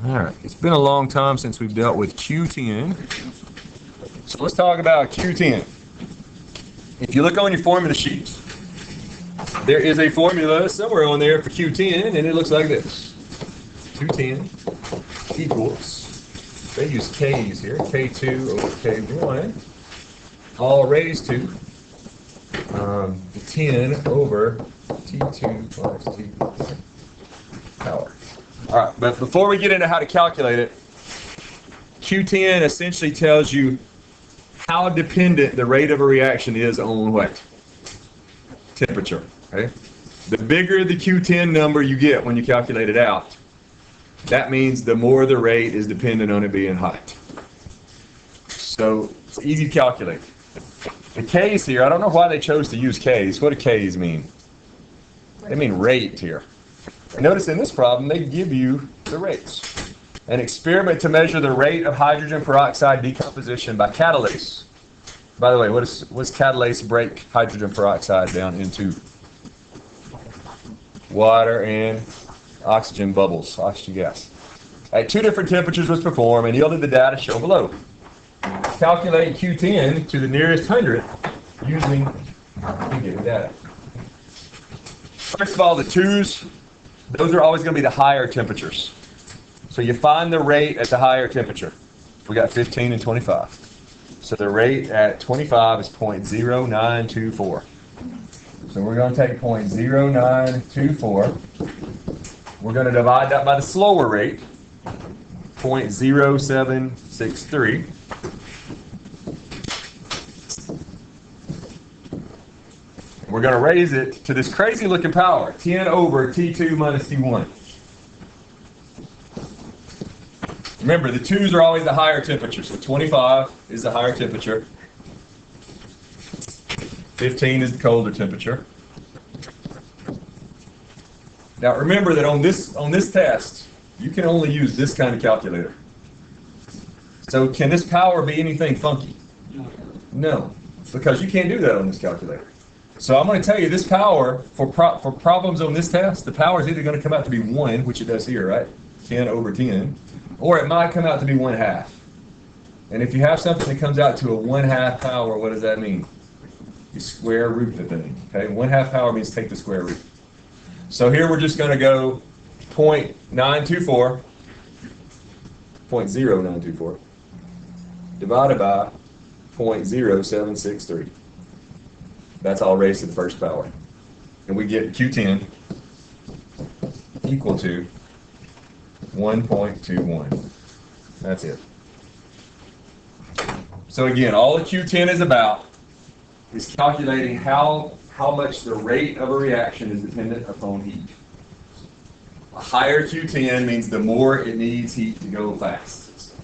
All right, it's been a long time since we've dealt with Q10. So let's talk about Q10. If you look on your formula sheet, there is a formula somewhere on there for Q10, and it looks like this. Q10 equals, they use K's here, K2 over K1, all raised to 10 over T2 plus T1 power. All right, but before we get into how to calculate it, Q10 essentially tells you how dependent the rate of a reaction is on what? Temperature. Okay? The bigger the Q10 number you get when you calculate it out, that means the more the rate is dependent on it being hot. So it's easy to calculate. The K's here, I don't know why they chose to use K's. What do K's mean? They mean rate here. Notice in this problem, they give you the rates. An experiment to measure the rate of hydrogen peroxide decomposition by catalase. By the way, what's catalase break hydrogen peroxide down into? Water and oxygen bubbles, oxygen gas. At two different temperatures was performed and yielded the data shown below. Calculate Q10 to the nearest hundredth using the given data. First of all, the twos, those are always going to be the higher temperatures. So you find the rate at the higher temperature. We got 15 and 25. So the rate at 25 is 0.0924. So we're going to take 0.0924. We're going to divide that by the slower rate, 0.0763. We're going to raise it to this crazy looking power, 10 over T2 minus T1. Remember, the 2's are always the higher temperature, so 25 is the higher temperature. 15 is the colder temperature. Now remember that on this test, you can only use this kind of calculator. So can this power be anything funky? No, because you can't do that on this calculator. So I'm going to tell you this power, for problems on this test, the power is either going to come out to be 1, which it does here, right? 10 over 10. Or it might come out to be 1/2. And if you have something that comes out to a 1/2 power, what does that mean? You square root the thing. Okay, 1/2 power means take the square root. So here we're just going to go 0.924 divided by 0.0763. That's all raised to the first power. And we get Q10 equal to 1.21. That's it. So again, all the Q10 is about is calculating how much the rate of a reaction is dependent upon heat. A higher Q10 means the more it needs heat to go fast.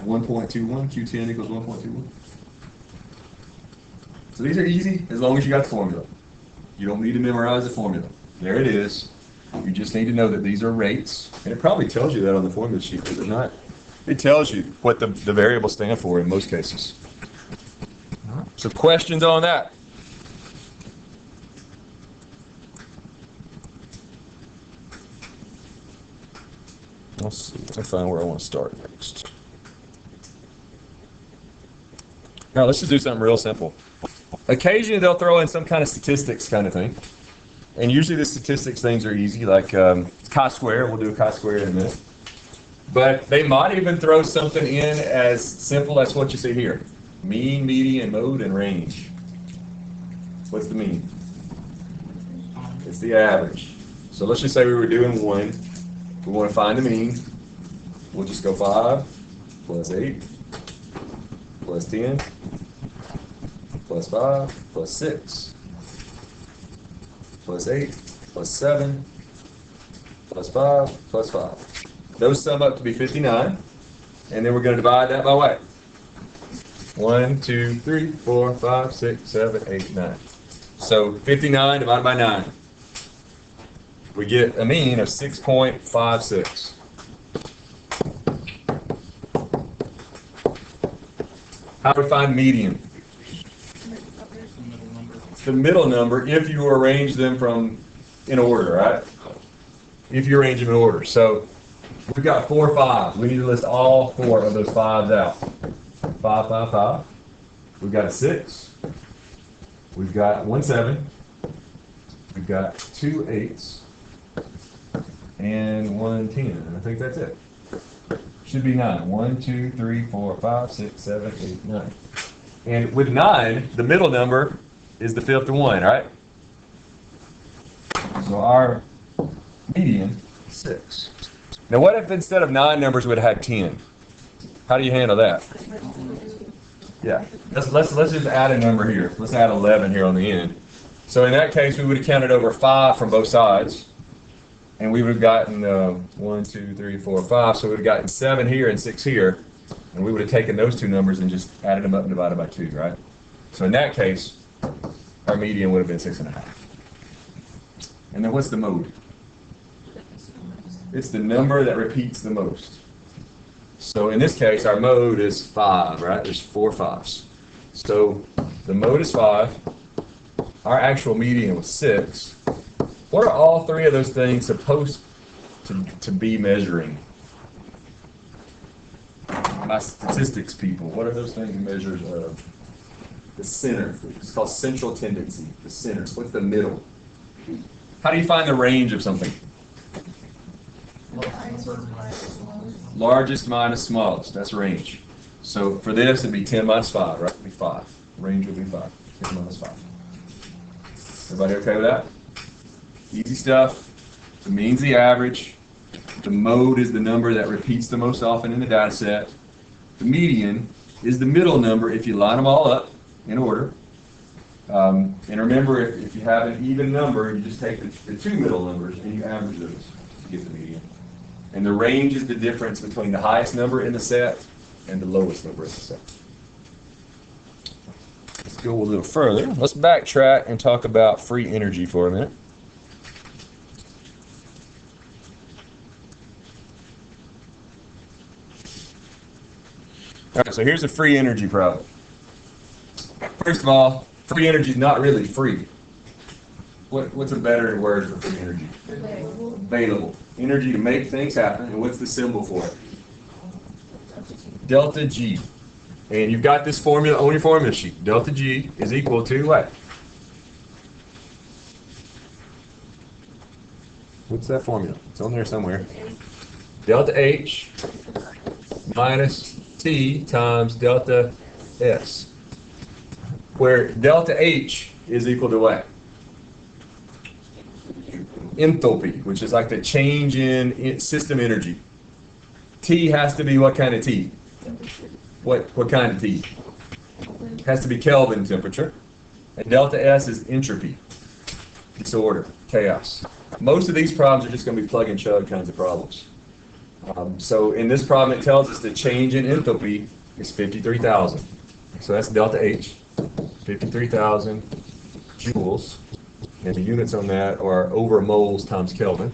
1.21, Q10 equals 1.21. So these are easy as long as you got the formula. You don't need to memorize the formula. There it is. You just need to know that these are rates. And it probably tells you that on the formula sheet, does it not? It tells you what the variables stand for in most cases. So questions on that? Let's see. Let's find where I want to start next. Now let's just do something real simple. Occasionally they'll throw in some kind of statistics kind of thing. And usually the statistics things are easy, like chi-square. We'll do a chi-square in a minute. But they might even throw something in as simple as what you see here. Mean, median, mode, and range. What's the mean? It's the average. So let's just say we were doing 1. We want to find the mean. We'll just go 5 plus 8 plus 10 plus 5 plus 6 plus 8 plus 7 plus 5 plus 5. Those sum up to be 59. And then we're going to divide that by what? 1, 2, 3, 4, 5, 6, 7, 8, 9. So 59 divided by 9. We get a mean of 6.56. How do we find median? It's the middle number if you arrange them in order, right? If you arrange them in order. So We've got 4 5s. We need to list all 4 of those 5s out. 5, 5, 5. We've got a 6. We've got 1 7. We've got 2 8s. And 1 10. And I think that's it. Should be 9. 1, 2, 3, 4, 5, 6, 7, 8, 9. And with 9, the middle number is the 5th one, right? So our median is 6. Now what if instead of 9 numbers we'd have had 10? How do you handle that? Yeah, let's just add a number here. Let's add 11 here on the end. So in that case, we would have counted over 5 from both sides. And we would have gotten 1, 2, 3, 4, 5. So we would have gotten 7 here and 6 here. And we would have taken those 2 numbers and just added them up and divided by 2, right? So in that case, our median would have been 6.5. And then what's the mode? It's the number that repeats the most. So in this case, our mode is 5, right? There's 4 5s. So the mode is 5. Our actual median was 6. What are all 3 of those things supposed to be measuring? My statistics people, what are those things measures of? The center. It's called central tendency. The center. What's the middle? How do you find the range of something? Largest minus smallest. That's range. So for this, it'd be 10 minus 5, right? It'd be 5. Range would be 5. 10 minus 5. Everybody okay with that? Easy stuff. The mean's the average. The mode is the number that repeats the most often in the data set. The median is the middle number if you line them all up in order. And remember, if you have an even number, you just take the 2 middle numbers and you average those to get the median. And the range is the difference between the highest number in the set and the lowest number in the set. Let's go a little further. Let's backtrack and talk about free energy for a minute. All right, so here's a free energy problem. First of all, free energy is not really free. What's a better word for free energy? Available. Energy to make things happen. And what's the symbol for it? Delta G. And you've got this formula on your formula sheet. Delta G is equal to what? What's that formula? It's on there somewhere. Delta H minus T times delta S. Where delta H is equal to what? Enthalpy, which is like the change in system energy. T has to be what kind of T? What kind of T? It has to be Kelvin temperature. And delta S is entropy, disorder, chaos. Most of these problems are just going to be plug and chug kinds of problems. So in this problem, it tells us the change in enthalpy is 53,000. So that's delta H, 53,000 joules. And the units on that are over moles times Kelvin.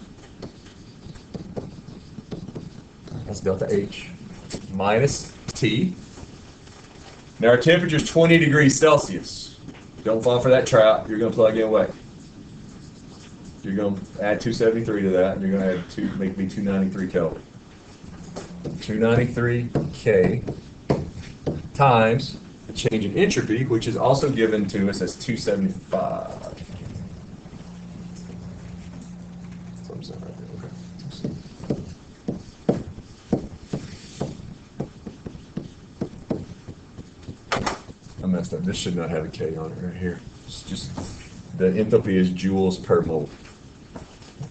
That's delta H minus T. Now our temperature is 20 degrees Celsius. Don't fall for that trap. You're going to plug in what? You're going to add 273 to that, and you're going to add make me 293 Kelvin. 293 K times the change in entropy, which is also given to us as 275. I messed up. This should not have a K on it right here. It's just the enthalpy is joules per mole.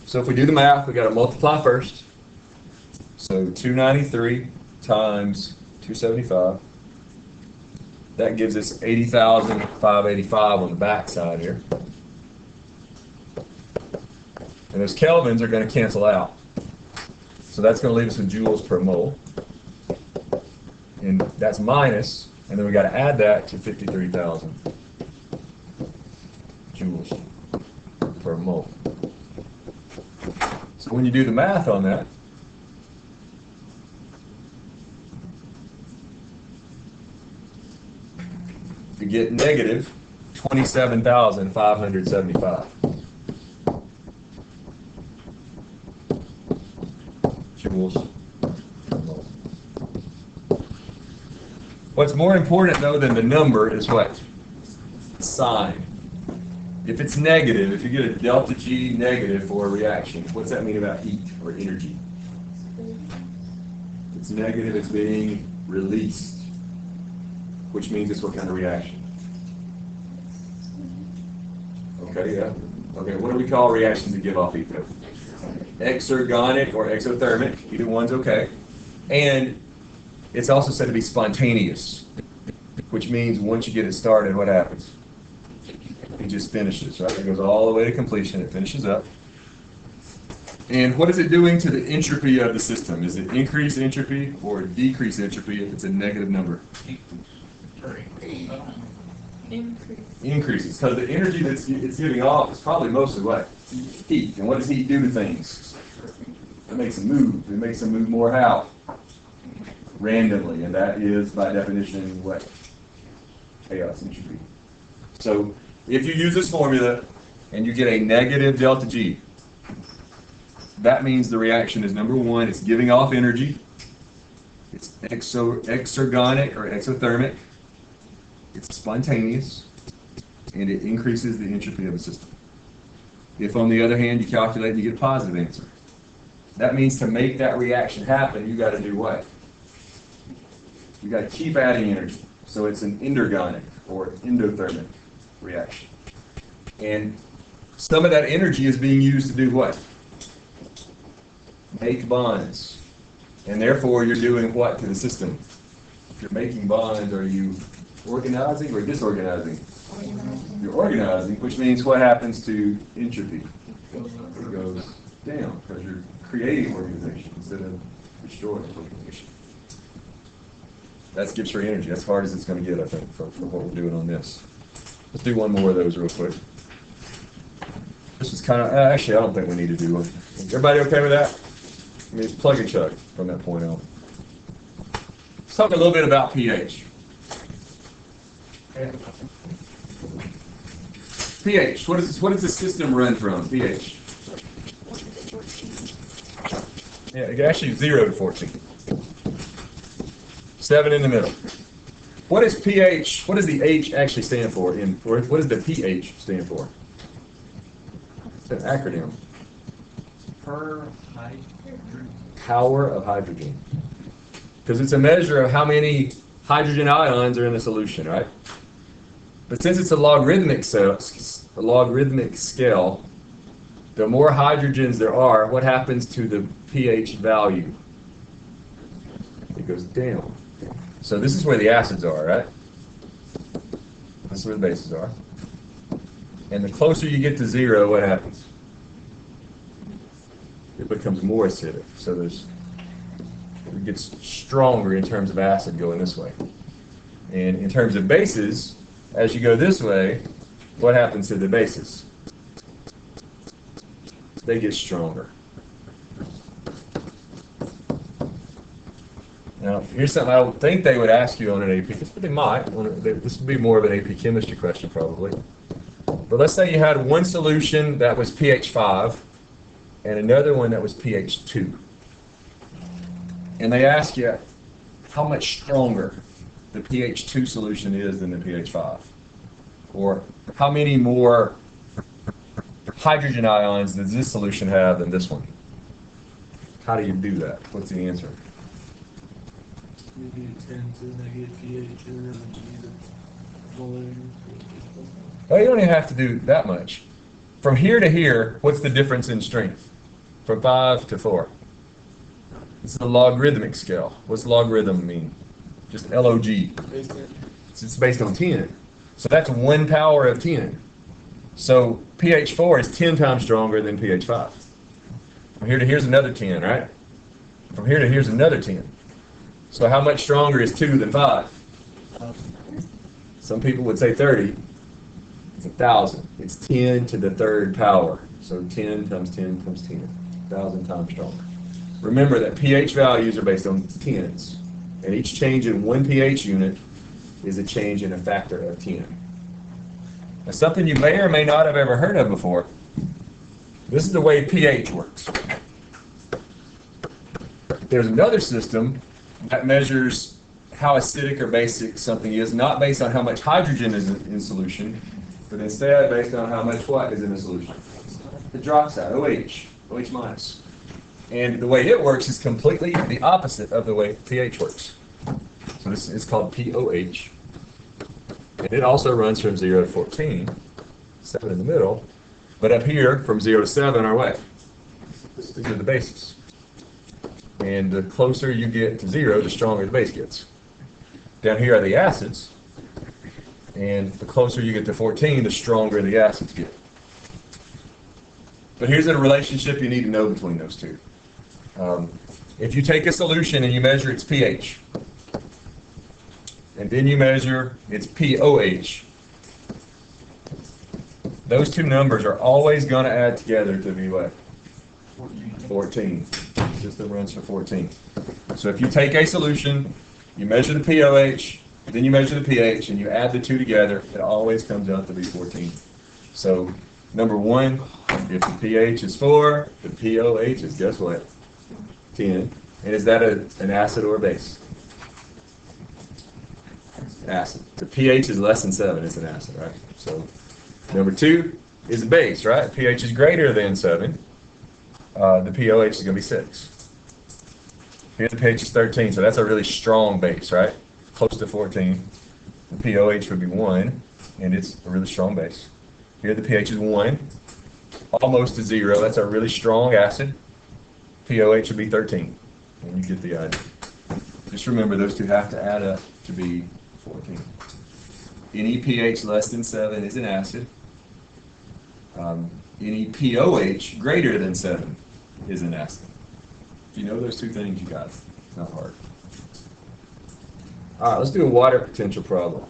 So if we do the math, we got to multiply first. So 293 times 275. That gives us 80,585 on the back side here. And those kelvins are going to cancel out. So that's going to leave us with joules per mole. And that's minus, and then we got to add that to 53,000 joules per mole. So when you do the math on that, you get negative 27,575 joules joules per mole. What's more important, though, than the number is what? Sign. If it's negative, if you get a delta G negative for a reaction, what's that mean about heat or energy? If it's negative, it's being released, which means it's what kind of reaction? Okay, yeah. Okay, what do we call reactions that give off heat? Exergonic or exothermic, either one's okay. And it's also said to be spontaneous, which means once you get it started, what happens? It just finishes, right? It goes all the way to completion, it finishes up. And what is it doing to the entropy of the system? Is it increase entropy or decrease entropy if it's a negative number? Increases, because the energy that's it's giving off is probably mostly what? Heat. And what does heat do to things? It makes them move. It makes them move more how? Randomly, and that is, by definition, what? Chaos entropy. So, if you use this formula and you get a negative delta G, that means the reaction is, number one, it's giving off energy. It's exergonic or exothermic. It's spontaneous, and it increases the entropy of the system. If, on the other hand, you calculate and you get a positive answer, that means to make that reaction happen, you got to do what? You got to keep adding energy. So it's an endergonic or endothermic reaction. And some of that energy is being used to do what? Make bonds. And therefore, you're doing what to the system? If you're making bonds, are you organizing or disorganizing? You're organizing, which means what happens to entropy? It goes down because you're creating organization instead of destroying organization. That's Gibbs-free energy. That's as hard as it's going to get, I think, for what we're doing on this. Let's do one more of those real quick. This is kind of, actually, I don't think we need to do one. Everybody okay with that? I mean, it's plug and chug from that point on. Let's talk a little bit about pH. pH, what does the system run from, pH? Yeah, actually 0 to 14. 7 in the middle. What is pH, what does the H actually stand for? What does the pH stand for? It's an acronym. Per hydrogen. Power of hydrogen. Because it's a measure of how many hydrogen ions are in the solution, right? But since it's a logarithmic scale, the more hydrogens there are, what happens to the pH value? It goes down. So this is where the acids are, right? This is where the bases are. And the closer you get to 0, what happens? It becomes more acidic. So it gets stronger in terms of acid going this way. And in terms of bases, as you go this way, what happens to the bases? They get stronger. Now, here's something I would think they would ask you on an AP. They might. This would be more of an AP chemistry question, probably. But let's say you had one solution that was pH 5 and another one that was pH 2. And they ask you how much stronger the pH 2 solution is than the pH 5. Or how many more hydrogen ions does this solution have than this one? How do you do that? What's the answer? Maybe a 10 to negative pH and then either volume. Well, you don't even have to do that much. From here to here, what's the difference in strength? From 5 to 4. This is a logarithmic scale. What's logarithm mean? Just log. It's based on 10. So that's 1 power of 10. So pH 4 is 10 times stronger than pH 5. From here to here's another 10, right? From here to here's another 10. So how much stronger is 2 than 5? Some people would say 30. It's 1,000. It's 10 to the third power. So 10 times 10 times 10. 1,000 times stronger. Remember that pH values are based on tens. And each change in 1 pH unit is a change in a factor of 10. Now, something you may or may not have ever heard of before. This is the way pH works. There's another system that measures how acidic or basic something is, not based on how much hydrogen is in solution, but instead based on how much what is in the solution. Hydroxide, OH minus. And the way it works is completely the opposite of the way pH works. So this is called POH. And it also runs from 0 to 14, 7 in the middle. But up here, from 0 to 7 are what? These are the bases. And the closer you get to 0, the stronger the base gets. Down here are the acids. And the closer you get to 14, the stronger the acids get. But here's a relationship you need to know between those two. If you take a solution and you measure its pH, and then you measure its POH, those two numbers are always going to add together to be what? 14. The system runs for 14. So if you take a solution, you measure the POH, then you measure the pH, and you add the two together, it always comes out to be 14. So number one, if the pH is 4, the POH is, guess what? 10. And is that an acid or a base? Acid. The pH is less than 7, it's an acid, right? So number 2 is a base, right? pH is greater than 7. The POH is going to be 6. Here the pH is 13, so that's a really strong base, right? Close to 14. The POH would be 1, and it's a really strong base. Here the pH is 1, almost to 0. That's a really strong acid. POH would be 13, and you get the idea. Just remember, those two have to add up to be 14. Any pH less than 7 is an acid. Any POH greater than 7 is an acid. If you know those two things, you got it. It's not hard. All right, let's do a water potential problem.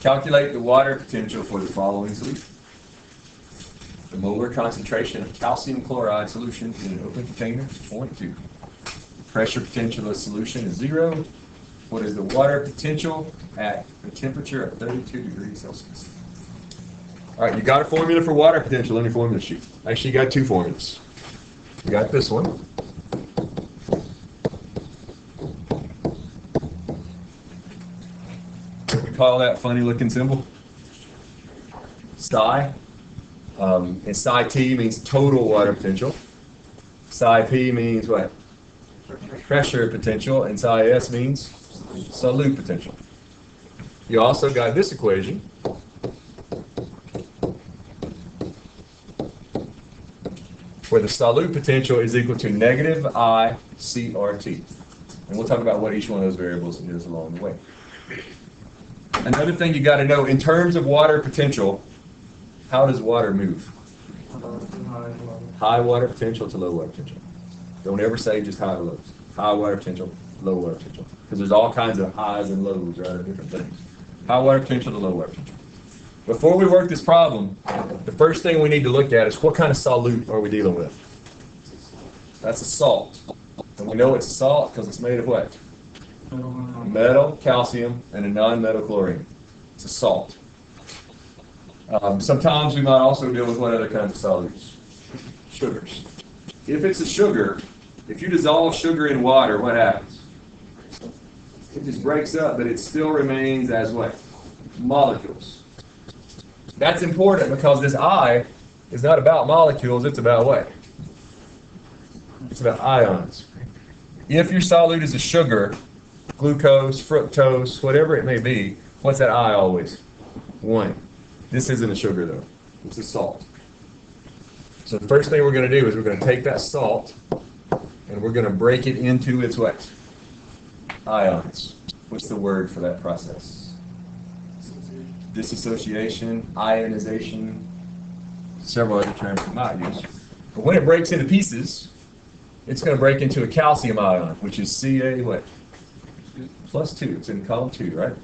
Calculate the water potential for the following solution. The molar concentration of calcium chloride solution in an open container is 0.2. Pressure potential of the solution is 0. What is the water potential at a temperature of 32 degrees Celsius? All right, you got a formula for water potential on your formula sheet. Actually, you got two formulas. You got this one. We call that funny looking symbol psi. And psi T means total water potential. Psi P means what? Pressure potential. And psi S means solute potential. You also got this equation. Where the solute potential is equal to negative I CRT. And we'll talk about what each one of those variables is along the way. Another thing you got to know, in terms of water potential, how does water move? High water potential to low water potential. Don't ever say just high or lows. High water potential, low water potential. Because there's all kinds of highs and lows, right, of different things. High water potential to low water potential. Before we work this problem, the first thing we need to look at is what kind of solute are we dealing with? That's a salt. And we know it's a salt because it's made of what? Metal, calcium, and a non-metal chlorine. It's a salt. Sometimes we might also deal with what other kinds of solutes? Sugars. If it's a sugar, if you dissolve sugar in water, what happens? It just breaks up, but it still remains as what? Molecules. That's important because this I is not about molecules, it's about what? It's about ions. If your solute is a sugar, glucose, fructose, whatever it may be, what's that I always? 1. This isn't a sugar though, it's a salt. So the first thing we're going to do is we're going to take that salt and we're going to break it into its what? Ions. What's the word for that process? Dissociation, ionization, several other terms we might use. But when it breaks into pieces, it's going to break into a calcium ion, which is Ca what? +2. It's in column 2, right?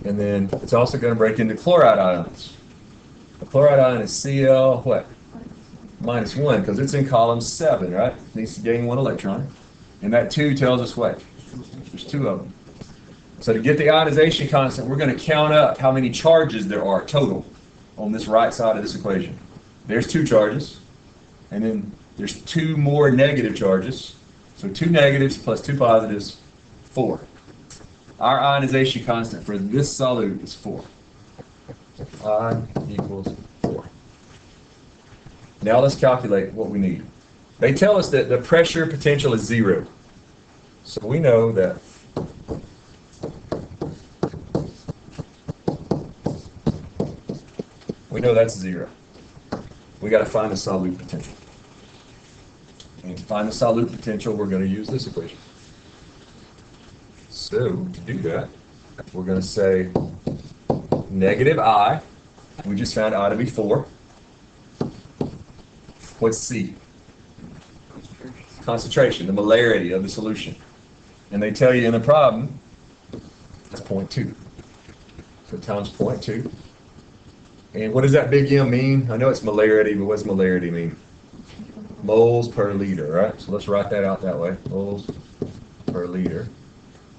And then it's also going to break into chloride ions. The chloride ion is Cl what? -1, because it's in column 7, right? It needs to gain 1 electron. And that 2 tells us what? There's 2 of them. So to get the ionization constant, we're going to count up how many charges there are total on this right side of this equation. There's 2 charges, and then there's 2 more negative charges. So 2 negatives plus 2 positives, 4. Our ionization constant for this solute is 4. I equals 4. Now let's calculate what we need. They tell us that the pressure potential is 0. So we know that that's 0. We got to find the solute potential. And to find the solute potential, we're going to use this equation. So to do that, we're going to say negative I. We just found I to be 4. What's C? Concentration, the molarity of the solution. And they tell you in the problem, that's 0.2. So times 0.2. And what does that big M mean? I know it's molarity, but what's molarity mean? Moles per liter, right? So let's write that out that way. Moles per liter.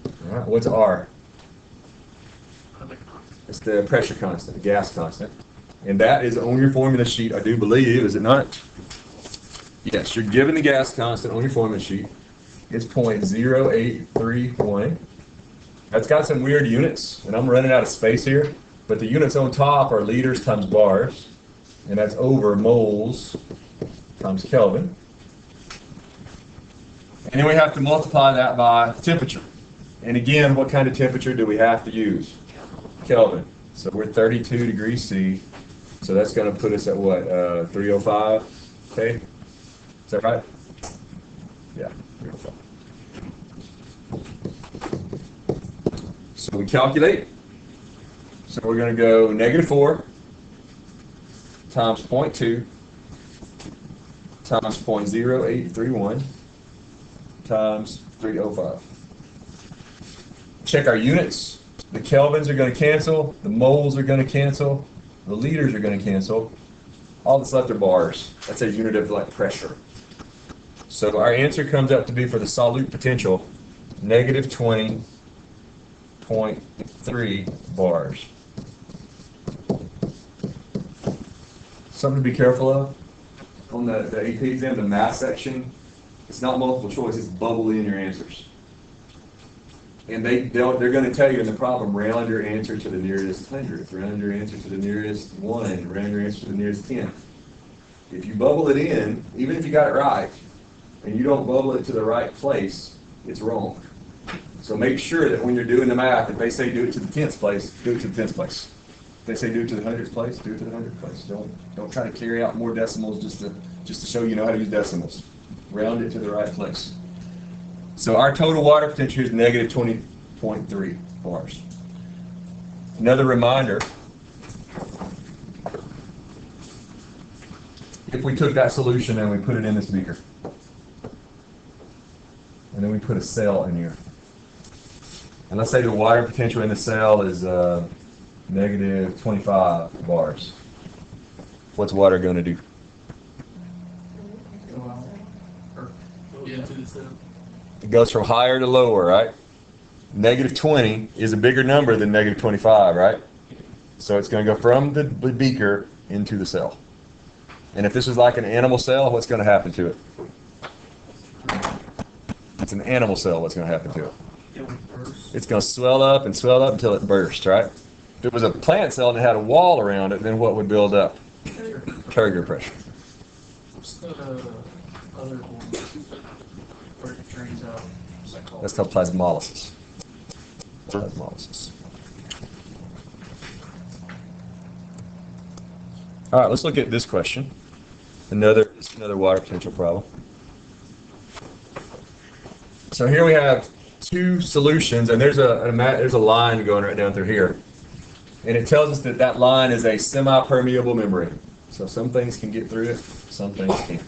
All right, what's R? It's the pressure constant, the gas constant. And that is on your formula sheet, I do believe, is it not? Yes, you're given the gas constant on your formula sheet. It's 0.0831. That's got some weird units, and I'm running out of space here. But the units on top are liters times bars, and that's over moles times Kelvin. And then we have to multiply that by temperature. And again, what kind of temperature do we have to use? Kelvin. So we're 32 degrees C. So that's going to put us at what? 305? Okay? Is that right? Yeah, 305. So we calculate. So we're going to go negative 4 times 0.2 times 0.0831 times 305. Check our units. The kelvins are going to cancel. The moles are going to cancel. The liters are going to cancel. All that's left are bars. That's a unit of like pressure. So our answer comes up to be for the solute potential, negative 20.3 bars. Something to be careful of on the AP exam, the math section. It's not multiple choice, it's bubble in your answers. And they're going to tell you in the problem, round your answer to the nearest 100th, round your answer to the nearest 1, round your answer to the nearest 10th. If you bubble it in, even if you got it right, and you don't bubble it to the right place, it's wrong. So make sure that when you're doing the math, if they say do it to the 10th place, do it to the 10th place. If they say do it to the 100th place, do it to the 100th place. Don't try to carry out more decimals just to show you know how to use decimals. Round it to the right place. So our total water potential is negative 20.3 bars. Another reminder, if we took that solution and we put it in this beaker, and then we put a cell in here, and let's say the water potential in the cell is negative 25 bars. What's water going to do? It goes from higher to lower, right? Negative 20 is a bigger number than negative 25, right? So it's going to go from the beaker into the cell. And if this is like an animal cell, what's going to happen to it? It's an animal cell, what's going to happen to it? It's going to swell up until it bursts, right? If it was a plant cell and it had a wall around it, then what would build up? Turgor pressure. What's the other one where it drains out? That's called plasmolysis. Plasmolysis. All right, let's look at this question. Another water potential problem. So here we have two solutions, and there's a line going right down through here, and it tells us that line is a semi-permeable membrane. So some things can get through it, some things can't.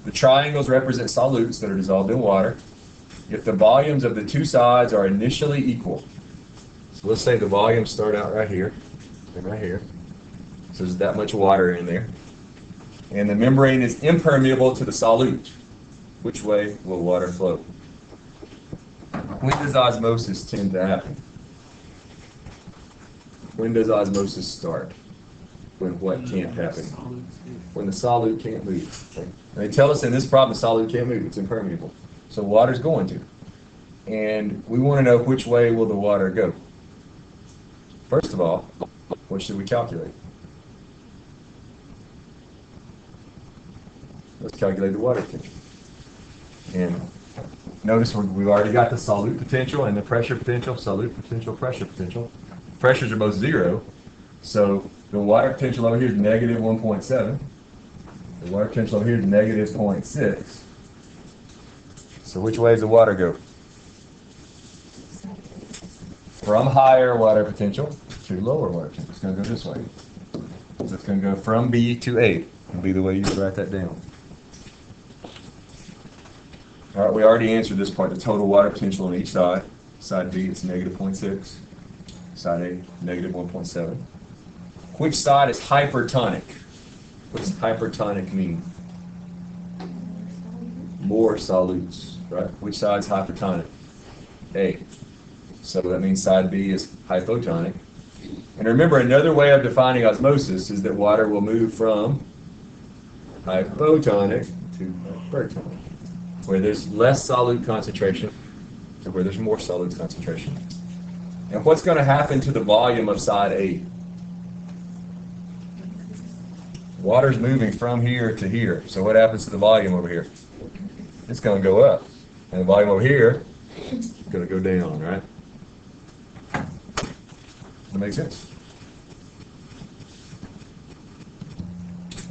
The triangles represent solutes that are dissolved in water. If the volumes of the two sides are initially equal, so let's say the volumes start out right here and right here. So there's that much water in there. And the membrane is impermeable to the solute. Which way will water flow? When does osmosis tend to happen? When does osmosis start? When what can't happen? When the solute can't move. Okay. They tell us in this problem, solid can't move, it's impermeable. So water's going to. And we want to know which way will the water go. First of all, what should we calculate? Let's calculate the water potential. And notice we've already got the solute potential and the pressure potential, solute potential, pressure potential. Pressures are both 0, so the water potential over here is negative 1.7. The water potential over here is negative 0.6. So which way does the water go? From higher water potential to lower water potential. It's going to go this way. So it's going to go from B to A. Will be the way you write that down. All right, we already answered this part. The total water potential on each side. Side B is negative 0.6. Side A, negative 1.7. Which side is hypertonic? What does hypertonic mean? More solutes, right? Which side is hypertonic? A. So that means side B is hypotonic. And remember, another way of defining osmosis is that water will move from hypotonic to hypertonic, where there's less solute concentration to where there's more solute concentration. And what's going to happen to the volume of side A? Water's moving from here to here. So what happens to the volume over here? It's going to go up. And the volume over here is going to go down, right? That makes sense?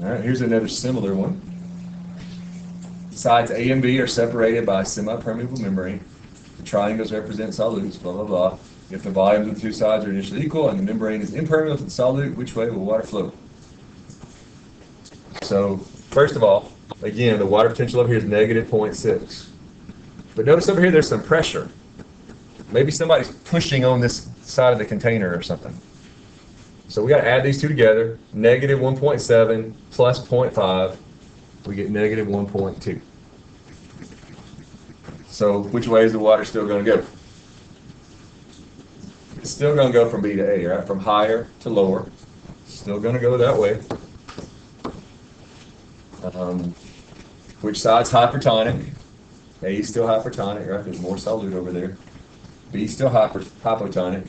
All right, here's another similar one. Sides A and B are separated by a semi-permeable membrane. The triangles represent solutes, blah, blah, blah. If the volumes of the two sides are initially equal and the membrane is impermeable to the solute, which way will water flow? So, first of all, again, the water potential over here is negative 0.6. But notice over here there's some pressure. Maybe somebody's pushing on this side of the container or something. So we got to add these two together. Negative 1.7 plus 0.5, we get negative 1.2. So which way is the water still going to go? It's still going to go from B to A, right? From higher to lower. Still going to go that way. Which side's hypertonic? A is still hypertonic, right? There's more solute over there. B is still hypotonic.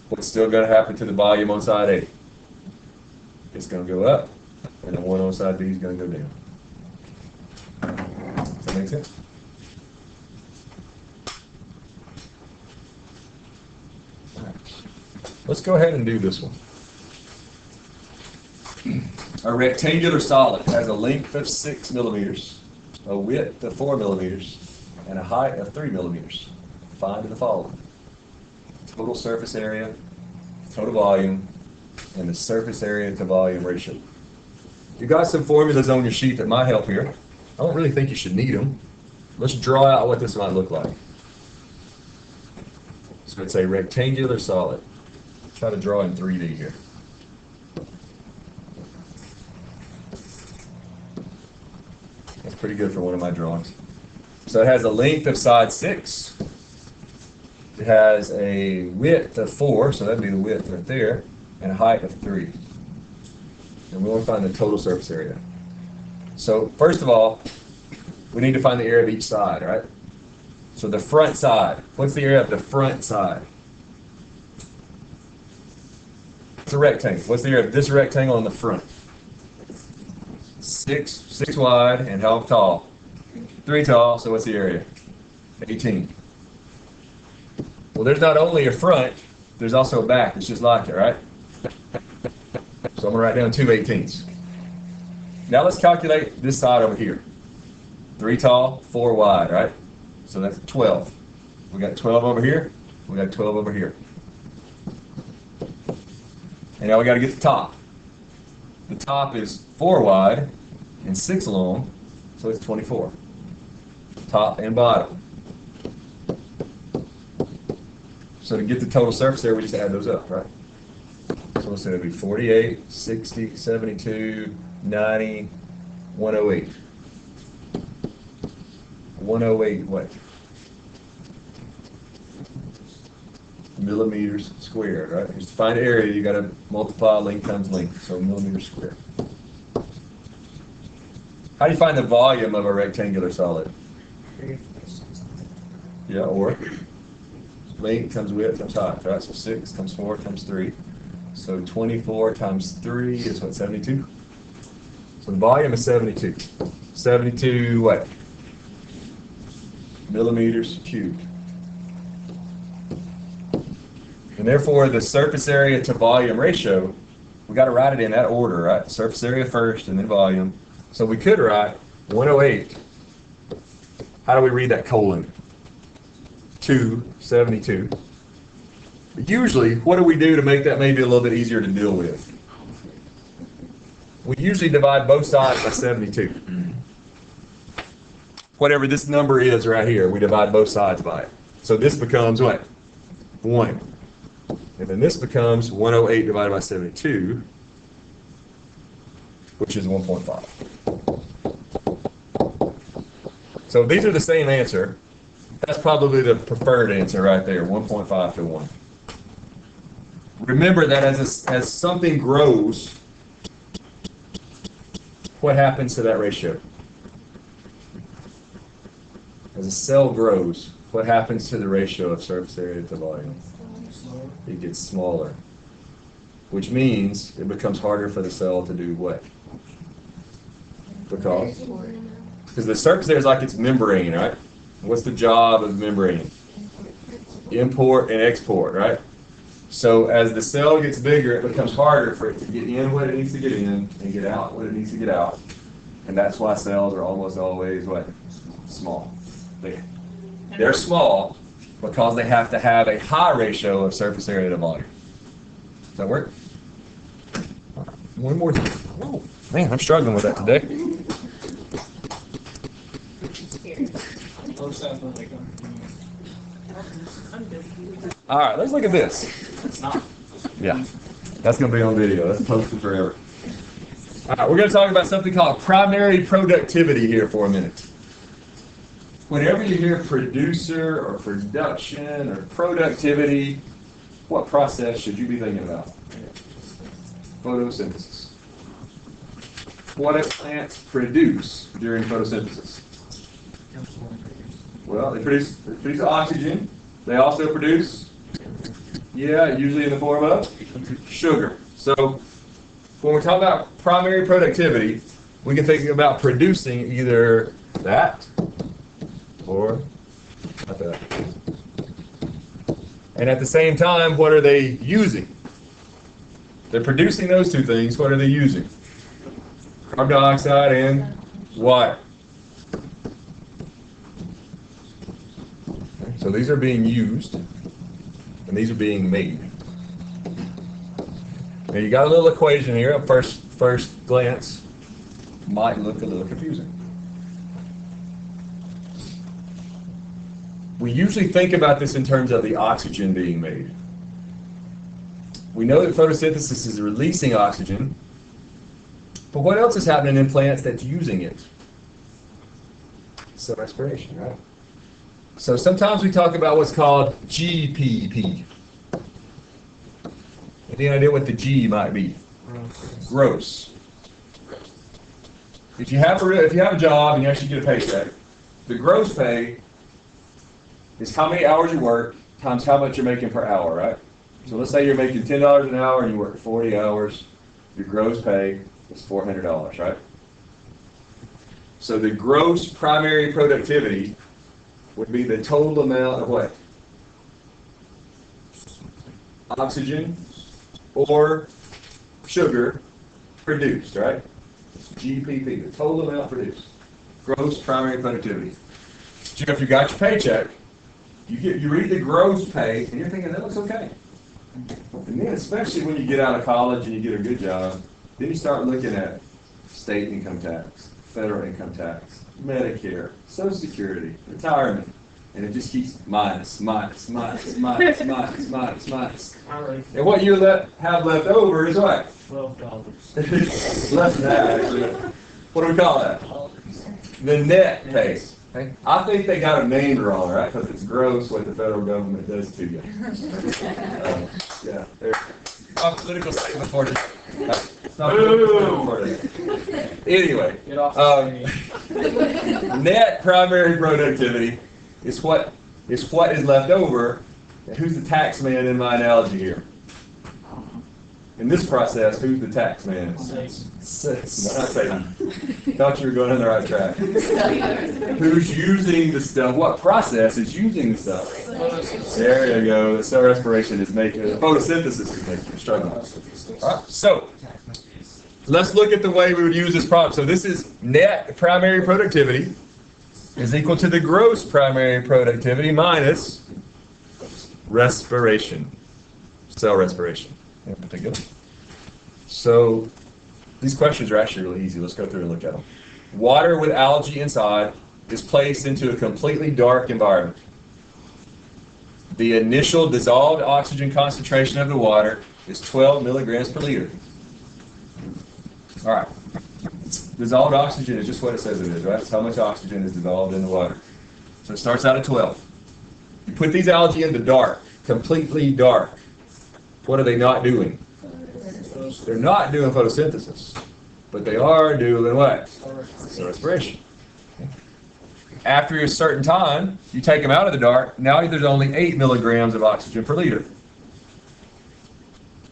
What's still going to happen to the volume on side A? It's going to go up, and the one on side B is going to go down. Does that make sense? All right. Let's go ahead and do this one. A rectangular solid has a length of 6 millimeters, a width of 4 millimeters, and a height of 3 millimeters. Find the following: total surface area, total volume, and the surface area to volume ratio. You got some formulas on your sheet that might help here. I don't really think you should need them. Let's draw out what this might look like. So it's a rectangular solid. Try to draw in 3D here. That's pretty good for one of my drawings. So it has a length of side 6. It has a width of 4, so that'd be the width right there, and a height of 3. And we want to find the total surface area. So first of all, we need to find the area of each side, right? So the front side, what's the area of the front side? It's a rectangle. What's the area of this rectangle on the front? 6 wide, and how tall? 3 tall, so what's the area? 18. Well, there's not only a front, there's also a back that's just like it, right? So I'm going to write down 2 18ths. Now let's calculate this side over here. 3 tall, 4 wide, right? So that's 12. We got 12 over here, we got 12 over here. And now we got to get the top. The top is 4 wide and 6 long, so it's 24. Top and bottom. So to get the total surface area, we just add those up, right? So let's say it'd be 48, 60, 72, 90, 108. 108 what? Millimeters squared, right? Just to find area, you got to multiply length times length, so millimeters squared. How do you find the volume of a rectangular solid? Yeah, or length times width times height, right? So 6 times 4 times 3. So 24 times 3 is what, 72? So the volume is 72. 72 what? Millimeters cubed. And therefore, the surface area to volume ratio, we got to write it in that order, right? Surface area first and then volume. So we could write 108. How do we read that colon? 272. But usually, what do we do to make that maybe a little bit easier to deal with? We usually divide both sides by 72. Whatever this number is right here, we divide both sides by it. So this becomes what? 1. And then this becomes 108 divided by 72, which is 1.5. So these are the same answer. That's probably the preferred answer right there, 1.5 to 1. Remember that as something grows, what happens to that ratio? As a cell grows, what happens to the ratio of surface area to volume? It gets smaller, which means it becomes harder for the cell to do what? Because the surface area is like its membrane, right? What's the job of the membrane? Import and export, right? So as the cell gets bigger, it becomes harder for it to get in what it needs to get in and get out what it needs to get out. And that's why cells are almost always what? Small. They're small because they have to have a high ratio of surface area to volume. Does that work? One more time. Oh, man, I'm struggling with that today. All right, let's look at this. Yeah, that's going to be on video. That's posted forever. All right, we're going to talk about something called primary productivity here for a minute. Whenever you hear producer or production or productivity, what process should you be thinking about? Photosynthesis. What do plants produce during photosynthesis? Well, they produce oxygen. They also produce, usually in the form of sugar. So when we're talking about primary productivity, we can think about producing either that or not that. And at the same time, what are they using? They're producing those two things. What are they using? Carbon dioxide and water. So these are being used, and these are being made. Now you got a little equation here. At first glance, might look a little confusing. We usually think about this in terms of the oxygen being made. We know that photosynthesis is releasing oxygen, but what else is happening in plants that's using it? Cell respiration, right? So sometimes we talk about what's called GPP. Any idea what the G might be? Gross. If you have a job and you actually get a paycheck, the gross pay is how many hours you work times how much you're making per hour, right? So let's say you're making $10 an hour and you work 40 hours. Your gross pay is $400, right? So the gross primary productivity would be the total amount of what? Oxygen or sugar produced, right? GPP, the total amount produced. Gross primary productivity. So if you got your paycheck, you read the gross pay, and you're thinking, that looks okay. And then especially when you get out of college and you get a good job, then you start looking at state income tax, federal income tax, Medicare, Social Security, retirement, and it just keeps minus. And what you have left over is what? $12. Less than that, actually. What do we call that? The net pay. Okay. I think they got a name wrong, right? Because it's gross what the federal government does to you. Yeah. Political statement for today. Anyway, Get off the net primary productivity is what is left over. And who's the tax man in my analogy here? In this process, who's the tax man? Not Satan. Thought you were going on the right track. Who's using the stuff? What process is using the stuff? There you go. The cell respiration is making, photosynthesis is making, struggling. All right, so let's look at the way we would use this problem. So this is net primary productivity is equal to the gross primary productivity minus respiration, cell respiration in particular. So these questions are actually really easy. Let's go through and look at them. Water with algae inside is placed into a completely dark environment. The initial dissolved oxygen concentration of the water is 12 milligrams per liter. All right. Dissolved oxygen is just what it says it is, right? It's how much oxygen is dissolved in the water. So it starts out at 12. You put these algae in the dark, completely dark. What are they not doing? They're not doing photosynthesis, but they are doing what? Cell respiration. After a certain time, you take them out of the dark. Now there's only 8 milligrams of oxygen per liter.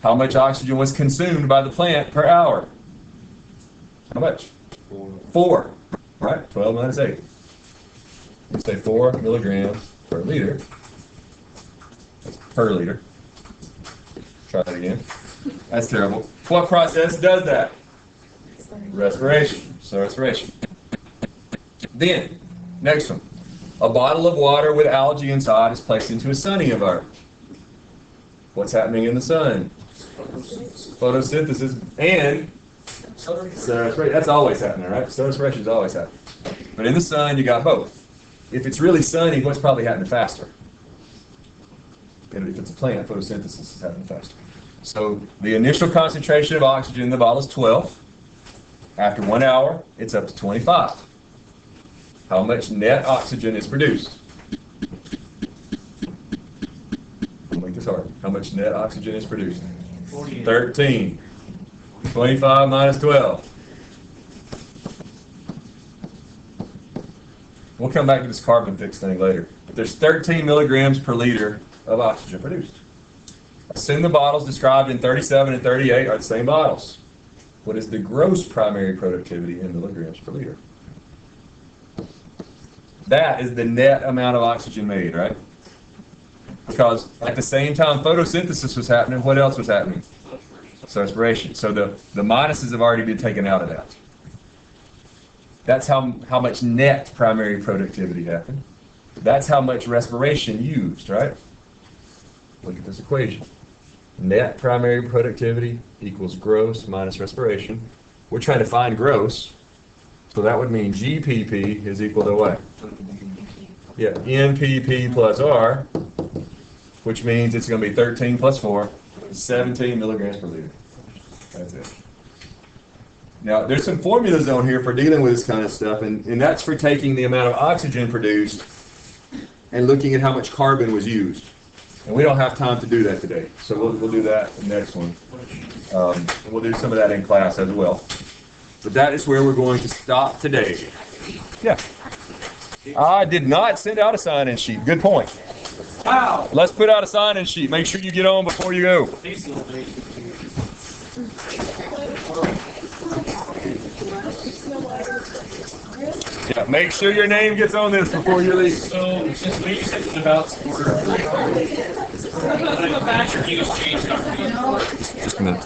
How much oxygen was consumed by the plant per hour? How much? 4. Right? 12 minus 8. You say 4 milligrams per liter. That's per liter. Try that again. That's terrible. What process does that? Respiration. So respiration. Then, next one. A bottle of water with algae inside is placed into a sunny environment. What's happening in the sun? Photosynthesis and cell respiration. That's always happening, right? Cell respiration is always happening. But in the sun, you got both. If it's really sunny, what's probably happening faster? And if it's a plant, photosynthesis is happening faster. So the initial concentration of oxygen in the bottle is 12. After 1 hour, it's up to 25. How much net oxygen is produced? I'll make this hard. How much net oxygen is produced? 13. 25 minus 12. We'll come back to this carbon fix thing later. But there's 13 milligrams per liter of oxygen produced. Assume the bottles described in 37 and 38 are the same bottles. What is the gross primary productivity in milligrams per liter? That is the net amount of oxygen made, right? Because at the same time photosynthesis was happening, what else was happening? Cell respiration. So the minuses have already been taken out of that. That's how much net primary productivity happened. That's how much respiration used, right? Look at this equation. Net primary productivity equals gross minus respiration. We're trying to find gross, so that would mean GPP is equal to what? Yeah, NPP plus R, which means it's going to be 13 plus 4, 17 milligrams per liter. That's it. Now, there's some formulas on here for dealing with this kind of stuff, and that's for taking the amount of oxygen produced and looking at how much carbon was used. And we don't have time to do that today, so we'll do that in the next one. And we'll do some of that in class as well. But that is where we're going to stop today. Yeah. I did not send out a sign-in sheet. Good point. Wow. Let's put out a sign-in sheet. Make sure you get on before you go. Yeah, make sure your name gets on this before you leave. So, since we said about order, the batch reviews changed. Just a minute.